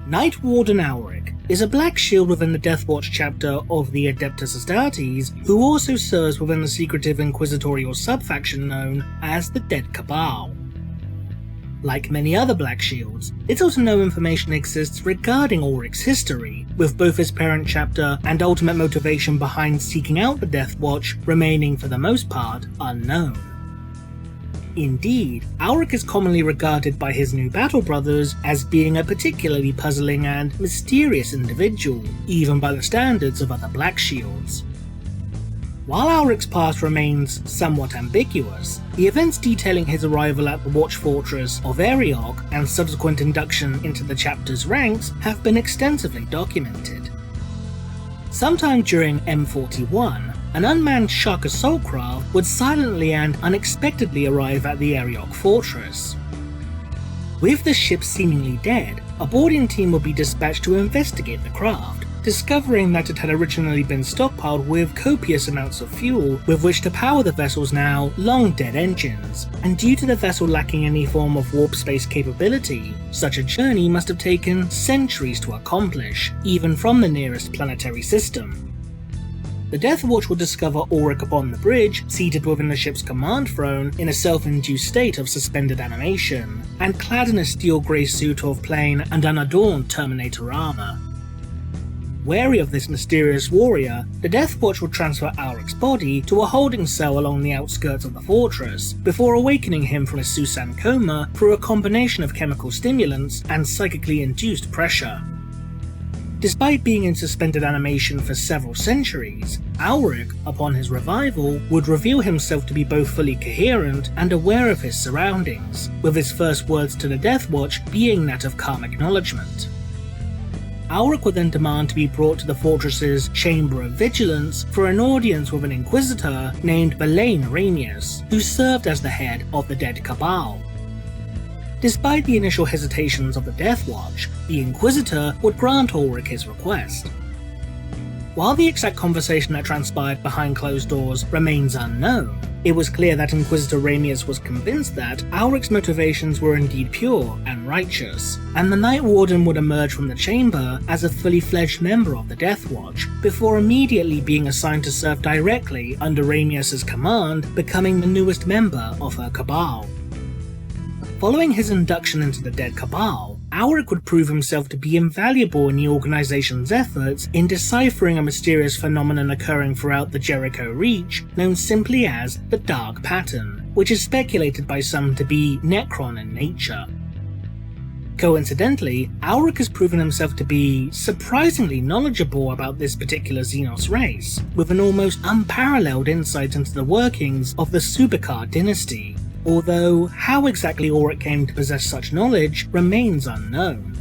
Knight-Warden Alric is a black shield within the Deathwatch chapter of the Adeptus Astartes, who also serves within the secretive inquisitorial subfaction known as the Dead Cabal. Like many other black shields, little to no information exists regarding Auric's history, with both his parent chapter and ultimate motivation behind seeking out the Deathwatch remaining for the most part unknown. Indeed, Alric is commonly regarded by his new battle brothers as being a particularly puzzling and mysterious individual, even by the standards of other black shields. While Alric's past remains somewhat ambiguous, the events detailing his arrival at the Watch Fortress of Erioch and subsequent induction into the chapter's ranks have been extensively documented. Sometime during M41, an unmanned Shark assault craft would silently and unexpectedly arrive at the Erioch fortress. With the ship seemingly dead, a boarding team would be dispatched to investigate the craft, discovering that it had originally been stockpiled with copious amounts of fuel with which to power the vessel's now long-dead engines, and due to the vessel lacking any form of warp space capability, such a journey must have taken centuries to accomplish, even from the nearest planetary system. The Deathwatch would discover Auric upon the bridge, seated within the ship's command throne in a self-induced state of suspended animation, and clad in a steel grey suit of plain and unadorned Terminator armor. Wary of this mysterious warrior, the Deathwatch would transfer Auric's body to a holding cell along the outskirts of the fortress, before awakening him from his Susan coma through a combination of chemical stimulants and psychically induced pressure. Despite being in suspended animation for several centuries, Alric, upon his revival, would reveal himself to be both fully coherent and aware of his surroundings, with his first words to the Deathwatch being that of calm acknowledgement. Alric would then demand to be brought to the fortress's Chamber of Vigilance for an audience with an Inquisitor named Belaine Ramius, who served as the head of the Dead Cabal. Despite the initial hesitations of the Deathwatch, the Inquisitor would grant Auric his request. While the exact conversation that transpired behind closed doors remains unknown, it was clear that Inquisitor Ramius was convinced that Auric's motivations were indeed pure and righteous, and the Knight-Warden would emerge from the chamber as a fully fledged member of the Deathwatch, before immediately being assigned to serve directly under Ramius's command, becoming the newest member of her cabal. Following his induction into the Dead Cabal, Alric would prove himself to be invaluable in the organization's efforts in deciphering a mysterious phenomenon occurring throughout the Jericho Reach, known simply as the Dark Pattern, which is speculated by some to be Necron in nature. Coincidentally, Alric has proven himself to be surprisingly knowledgeable about this particular Xenos race, with an almost unparalleled insight into the workings of the Subicar dynasty, although how exactly Auric came to possess such knowledge remains unknown.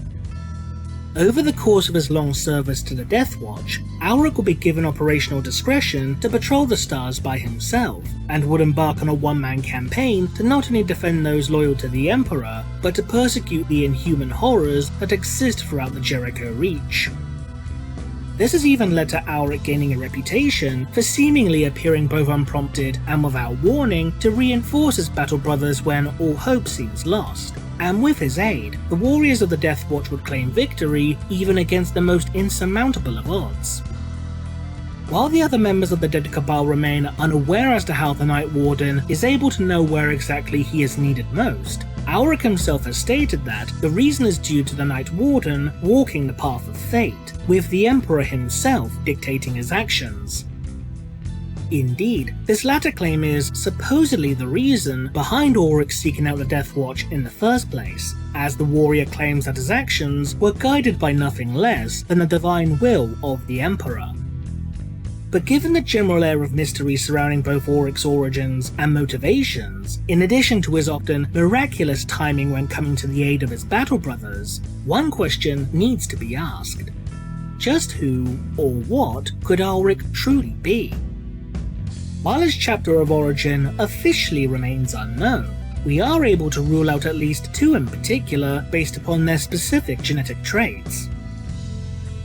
Over the course of his long service to the Deathwatch, Alric would be given operational discretion to patrol the stars by himself, and would embark on a one-man campaign to not only defend those loyal to the Emperor, but to persecute the inhuman horrors that exist throughout the Jericho Reach. This has even led to Alric gaining a reputation for seemingly appearing both unprompted and without warning to reinforce his battle brothers when all hope seems lost, and with his aid, the warriors of the Deathwatch would claim victory even against the most insurmountable of odds. While the other members of the Dead Cabal remain unaware as to how the Knight-Warden is able to know where exactly he is needed most, Alric himself has stated that the reason is due to the Knight-Warden walking the path of fate, with the Emperor himself dictating his actions. Indeed, this latter claim is supposedly the reason behind Auric seeking out the Deathwatch in the first place, as the warrior claims that his actions were guided by nothing less than the divine will of the Emperor. But given the general air of mystery surrounding both Auric's origins and motivations, in addition to his often miraculous timing when coming to the aid of his battle brothers, one question needs to be asked. Just who, or what, could Alric truly be? While his chapter of origin officially remains unknown, we are able to rule out at least two in particular based upon their specific genetic traits.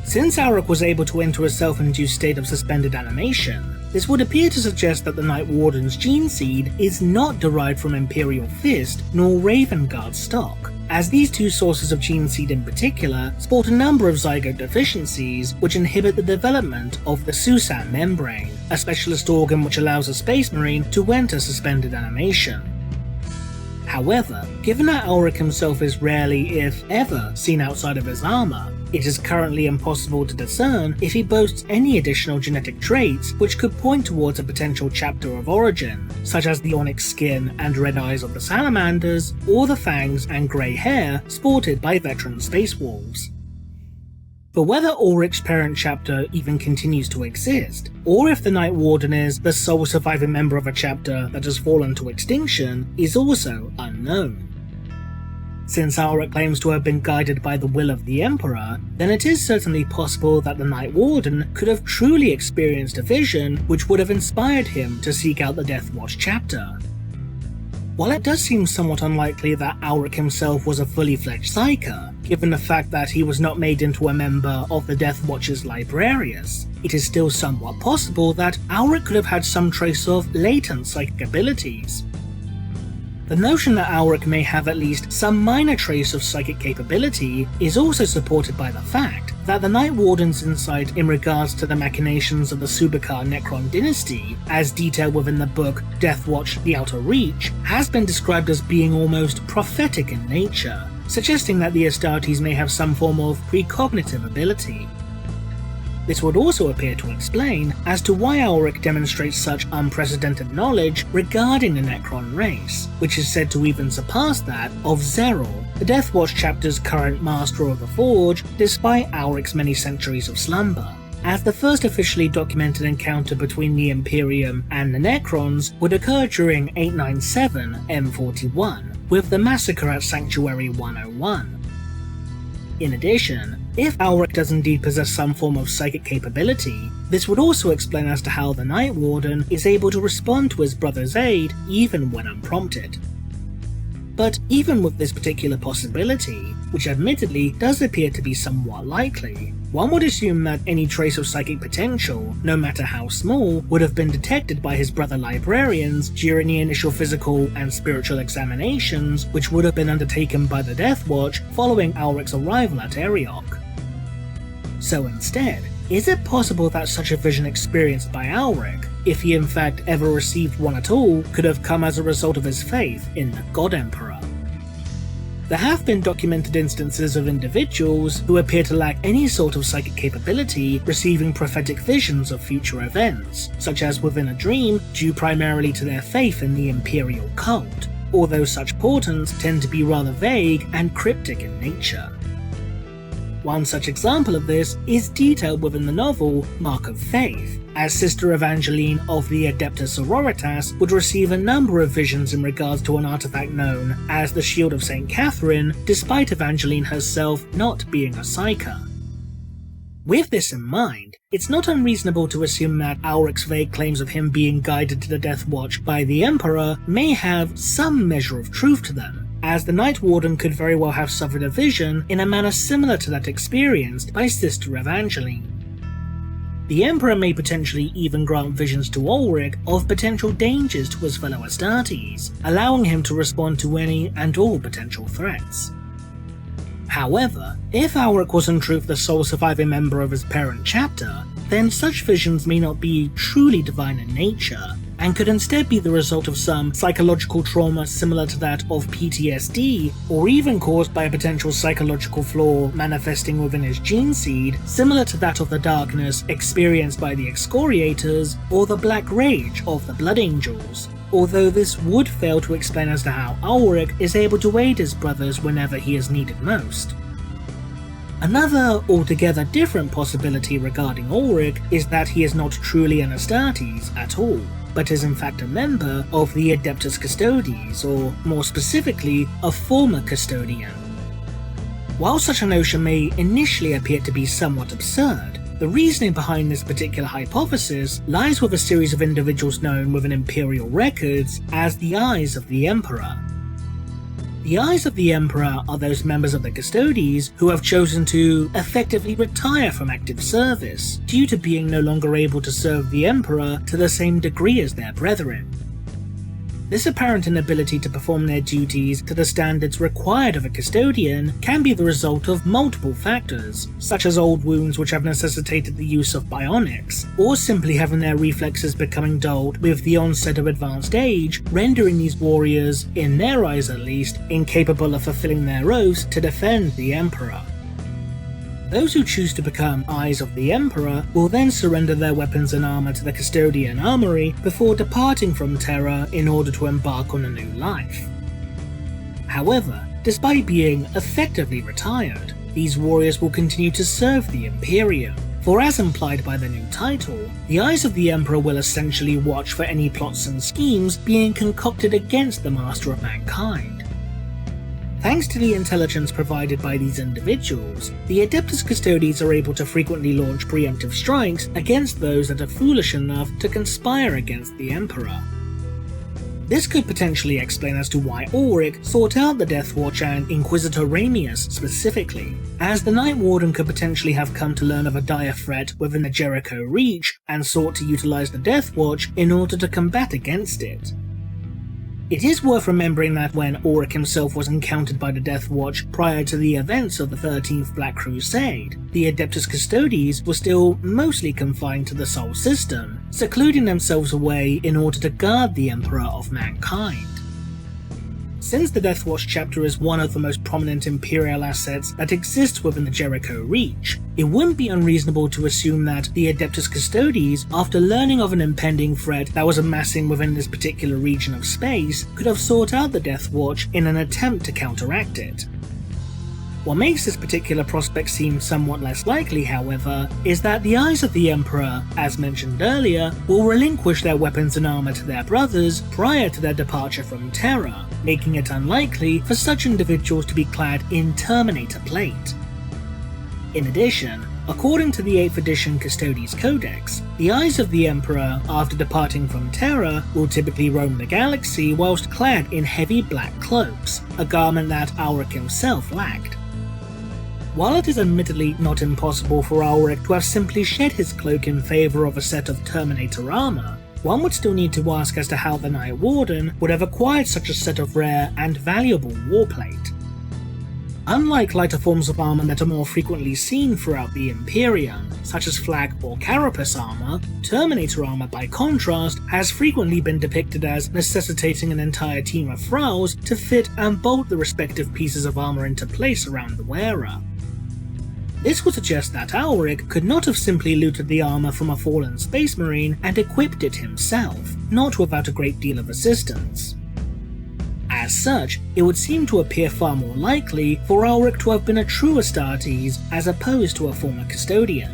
Since Alric was able to enter a self-induced state of suspended animation, This would appear to suggest that the Knight-Warden's gene seed is not derived from Imperial Fist nor Raven Guard stock, as these two sources of gene seed in particular sport a number of zygote deficiencies which inhibit the development of the Susan membrane, a specialist organ which allows a Space Marine to enter suspended animation. However, given that Alric himself is rarely, if ever, seen outside of his armor, it is currently impossible to discern if he boasts any additional genetic traits which could point towards a potential chapter of origin, such as the onyx skin and red eyes of the salamanders, or the fangs and grey hair sported by veteran space wolves. But whether Ulric's parent chapter even continues to exist, or if the Knight-Warden is the sole surviving member of a chapter that has fallen to extinction, is also unknown. Since Alric claims to have been guided by the will of the Emperor, then it is certainly possible that the Knight-Warden could have truly experienced a vision which would have inspired him to seek out the Deathwatch chapter. While it does seem somewhat unlikely that Alric himself was a fully fledged Psyker, given the fact that he was not made into a member of the Deathwatch's Librarius, it is still somewhat possible that Alric could have had some trace of latent psychic abilities. The notion that Alric may have at least some minor trace of psychic capability is also supported by the fact that the Knight-Warden's insight in regards to the machinations of the Subakar Necron dynasty, as detailed within the book Deathwatch: The Outer Reach, has been described as being almost prophetic in nature, suggesting that the Astartes may have some form of precognitive ability. This would also appear to explain as to why Alric demonstrates such unprecedented knowledge regarding the Necron race, which is said to even surpass that of Zeril, the Deathwatch chapter's current Master of the Forge, despite Alric's many centuries of slumber, as the first officially documented encounter between the Imperium and the Necrons would occur during 897 M41, with the massacre at Sanctuary 101. In addition, if Alric does indeed possess some form of psychic capability, this would also explain as to how the Knight-Warden is able to respond to his brother's aid even when unprompted. But even with this particular possibility, which admittedly does appear to be somewhat likely, one would assume that any trace of psychic potential, no matter how small, would have been detected by his brother librarians during the initial physical and spiritual examinations which would have been undertaken by the Deathwatch following Alric's arrival at Erioch. So instead, is it possible that such a vision experienced by Alric, if he in fact ever received one at all, could have come as a result of his faith in the God Emperor? There have been documented instances of individuals who appear to lack any sort of psychic capability receiving prophetic visions of future events, such as within a dream, due primarily to their faith in the Imperial cult, although such portents tend to be rather vague and cryptic in nature. One such example of this is detailed within the novel Mark of Faith, as Sister Evangeline of the Adepta Sororitas would receive a number of visions in regards to an artifact known as the Shield of St. Catherine, despite Evangeline herself not being a Psyker. With this in mind, it's not unreasonable to assume that Alric's vague claims of him being guided to the Deathwatch by the Emperor may have some measure of truth to them, as the Knight-Warden could very well have suffered a vision in a manner similar to that experienced by Sister Evangeline. The Emperor may potentially even grant visions to Ulric of potential dangers to his fellow Astartes, allowing him to respond to any and all potential threats. However, if Alric was in truth the sole surviving member of his parent chapter, then such visions may not be truly divine in nature, and could instead be the result of some psychological trauma similar to that of PTSD, or even caused by a potential psychological flaw manifesting within his gene seed, similar to that of the darkness experienced by the Excoriators, or the black rage of the Blood Angels, although this would fail to explain as to how Alric is able to aid his brothers whenever he is needed most. Another altogether different possibility regarding Ulric is that he is not truly an Astartes at all, but is in fact a member of the Adeptus Custodes, or more specifically, a former custodian. While such a notion may initially appear to be somewhat absurd, the reasoning behind this particular hypothesis lies with a series of individuals known within Imperial records as the Eyes of the Emperor. The Eyes of the Emperor are those members of the Custodes who have chosen to effectively retire from active service due to being no longer able to serve the Emperor to the same degree as their brethren. This apparent inability to perform their duties to the standards required of a custodian can be the result of multiple factors, such as old wounds which have necessitated the use of bionics, or simply having their reflexes becoming dulled with the onset of advanced age, rendering these warriors, in their eyes at least, incapable of fulfilling their oaths to defend the Emperor. Those who choose to become Eyes of the Emperor will then surrender their weapons and armor to the Custodian Armory before departing from Terra in order to embark on a new life. However, despite being effectively retired, these warriors will continue to serve the Imperium, for as implied by the new title, the Eyes of the Emperor will essentially watch for any plots and schemes being concocted against the Master of Mankind. Thanks to the intelligence provided by these individuals, the Adeptus Custodes are able to frequently launch preemptive strikes against those that are foolish enough to conspire against the Emperor. This could potentially explain as to why Alric sought out the Deathwatch and Inquisitor Ramius specifically, as the Knight-Warden could potentially have come to learn of a dire threat within the Jericho Reach and sought to utilize the Deathwatch in order to combat against it. It is worth remembering that when Alric himself was encountered by the Deathwatch prior to the events of the 13th Black Crusade, the Adeptus Custodes were still mostly confined to the Sol system, secluding themselves away in order to guard the Emperor of Mankind. Since the Deathwatch chapter is one of the most prominent Imperial assets that exists within the Jericho Reach, it wouldn't be unreasonable to assume that the Adeptus Custodes, after learning of an impending threat that was amassing within this particular region of space, could have sought out the Deathwatch in an attempt to counteract it. What makes this particular prospect seem somewhat less likely, however, is that the Eyes of the Emperor, as mentioned earlier, will relinquish their weapons and armor to their brothers prior to their departure from Terra, making it unlikely for such individuals to be clad in Terminator plate. In addition, according to the 8th edition Custodes Codex, the Eyes of the Emperor, after departing from Terra, will typically roam the galaxy whilst clad in heavy black cloaks, a garment that Alric himself lacked. While it is admittedly not impossible for Alric to have simply shed his cloak in favour of a set of Terminator armour, one would still need to ask as to how the Knight-Warden would have acquired such a set of rare and valuable warplate. Unlike lighter forms of armour that are more frequently seen throughout the Imperium, such as flag or carapace armour, Terminator armour by contrast has frequently been depicted as necessitating an entire team of thralls to fit and bolt the respective pieces of armour into place around the wearer. This would suggest that Alric could not have simply looted the armour from a fallen space marine and equipped it himself, not without a great deal of assistance. As such, it would seem to appear far more likely for Alric to have been a true Astartes as opposed to a former custodian.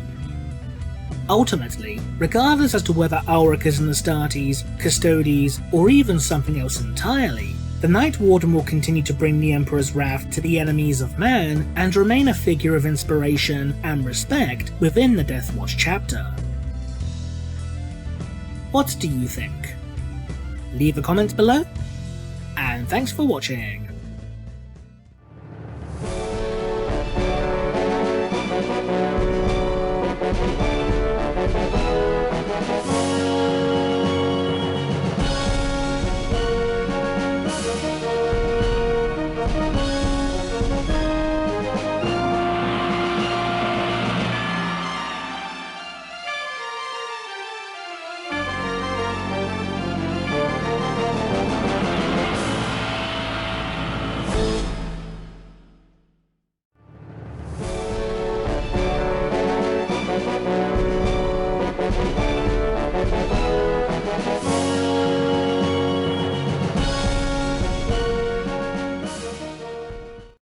Ultimately, regardless as to whether Alric is an Astartes, Custodes, or even something else entirely, the Knight-Warden will continue to bring the Emperor's wrath to the enemies of man and remain a figure of inspiration and respect within the Deathwatch chapter. What do you think? Leave a comment below, and thanks for watching.